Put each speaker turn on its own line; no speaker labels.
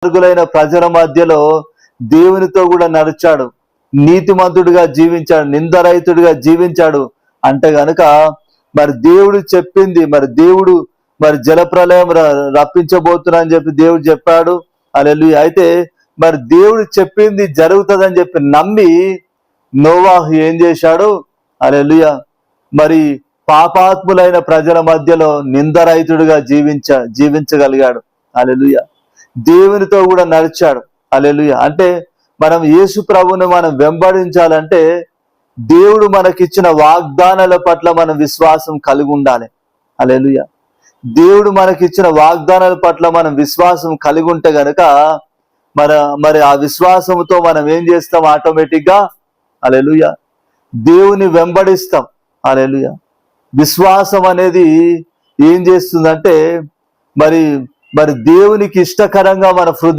దుర్మార్గులైన ప్రజల మధ్యలో దేవునితో కూడా నడిచాడు, నీతిమంతుడిగా జీవించాడు, నిందరహితుడిగా జీవించాడు అంటే గనుక మరి దేవుడు చెప్పింది, దేవుడు జలప్రలయం రప్పించబోతున్నా అని చెప్పి దేవుడు చెప్పాడు. హల్లెలూయా. అయితే దేవుడు చెప్పింది జరుగుతుందని చెప్పి నమ్మి నోవాహు ఏం చేశాడు? హల్లెలూయా. పాపాత్ములైన ప్రజల మధ్యలో నిందరహితుడిగా జీవించగలిగాడు. హల్లెలూయా. దేవునితో కూడా నడిచాడు. హల్లెలూయా. అంటే మనం యేసు ప్రభువుని మనం వెంబడించాలంటే దేవుడు మనకిచ్చిన వాగ్దానాల పట్ల మనం విశ్వాసం కలిగి ఉండాలి. హల్లెలూయా. దేవుడు మనకిచ్చిన వాగ్దానాల పట్ల మనం విశ్వాసం కలిగి ఉంటే గనక మరి ఆ విశ్వాసంతో మనం ఏం చేస్తాం? ఆటోమేటిక్గా హల్లెలూయా దేవుని వెంబడిస్తాం. హల్లెలూయా. విశ్వాసం అనేది ఏం చేస్తుందంటే మరి దేవునికి ఇష్టకరంగా మన హృదయం